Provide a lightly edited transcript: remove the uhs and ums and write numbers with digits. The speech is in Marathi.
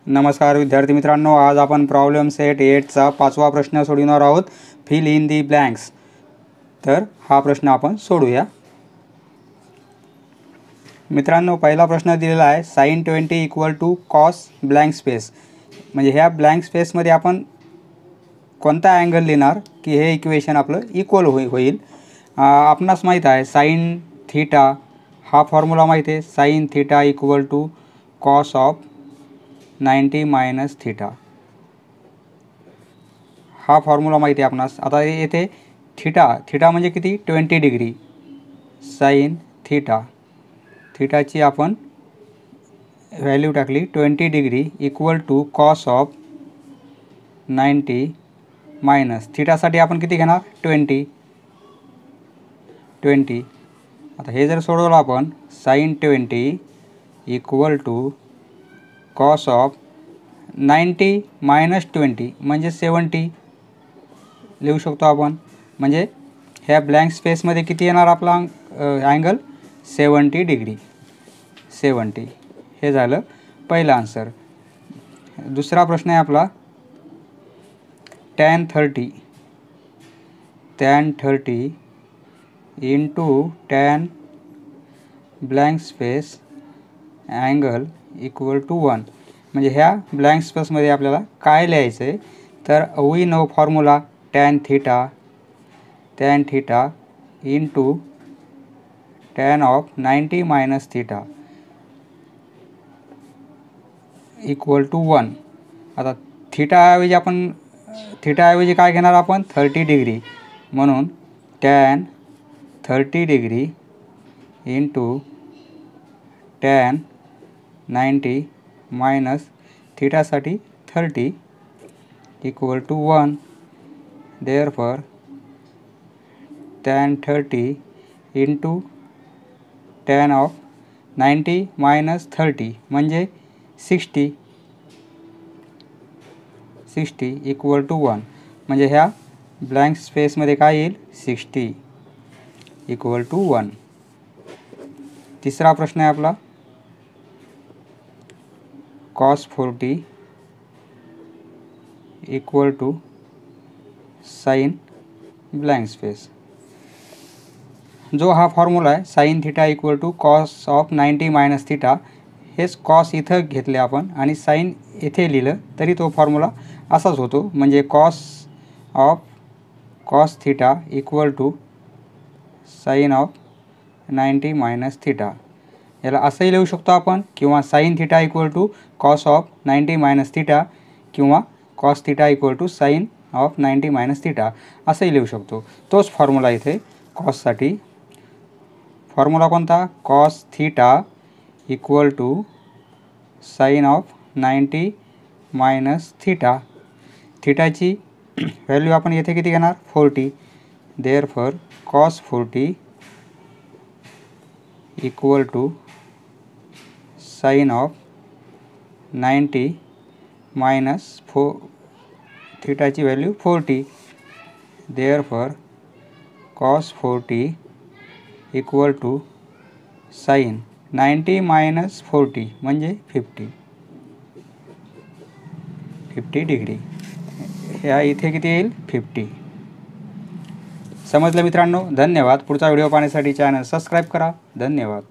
नमस्कार विद्यार्थी मित्रांनो, आज आपण प्रॉब्लेम सेट 8चा 5वा प्रश्न सोडवणार आहोत. Fill in the blanks. तर हा प्रश्न आपण सोडूया. मित्रांनो, पहिला प्रश्न दिलेला आहे sin 20 = cos ब्लँक स्पेस. म्हणजे ह्या ब्लँक स्पेसमध्ये आपण कोणता अँगल लिहिणार की हे इक्वेशन आपलं इक्वल होईल. आपणास माहीत आहे sin थीटा हा फॉर्म्युला माहिती आहे. sin theta = cos of 90 minus theta हा फॉर्म्युला माहिती आहे आपणास. आता येथे थीटा म्हणजे किती 20 डिग्री. sin थीटाची आपण व्हॅल्यू टाकली 20 डिग्री = cos ऑफ 90 मायनस थीटासाठी आपण किती घेणार 20. आता हे जर सोडवलं आपण sin 20 = cos ऑफ 90 मायनस 20 म्हणजे 70 लिहू शकतो आपण. म्हणजे ह्या ब्लँक स्पेसमध्ये किती येणार आपला अँगल 70 डिग्री. 70 हे झालं पहिला आन्सर. दुसरा प्रश्न आहे आपला tan 30 into tan blank space angle = 1. म्हणजे ह्या ब्लँक स्पेसमध्ये आपल्याला काय लिहायचं आहे तर we know formula tan theta into tan of 90 minus theta = 1. आता थीटाऐवजी काय घेणार आपण 30 डिग्री. म्हणून tan 30 degree into tan 90 minus थीटासाठी 30 = 1. Therefore tan 30 into tan of 90 minus 30 म्हणजे 60 = 1. म्हणजे ह्या ब्लँक स्पेसमध्ये काय येईल 60 = 1. तिसरा प्रश्न आहे आपला cos 40 = sin ब्लँक स्पेस. जो हा फॉर्म्युला आहे sin theta = cos of 90 minus theta. हेच कॉस इथं घेतले आपण आणि साइन येथे लिहिलं तरी तो फॉर्म्युला असाच होतो. म्हणजे cos theta = sin of 90 minus theta. याला असंही लिहू शकतो आपण किंवा sin theta = cos of 90 minus theta किंवा cos theta = sin of 90 minus theta असंही लिहू शकतो. तोच फॉर्म्युला इथे कॉससाठी. फॉर्म्युला कोणता cos theta = sin of 90 minus theta. थीटाची व्हॅल्यू आपण येथे किती घेणार 40. Therefore cos 40 = sin of 90 minus थीटाची value 40. Therefore cos 40 = sin 90 minus 40 म्हणजे 50 डिग्री. ह्या इथे किती येईल 50. समजलं मित्रांनो. धन्यवाद. पुढचा व्हिडिओ पाहण्यासाठी चॅनल सबस्क्राईब करा. धन्यवाद.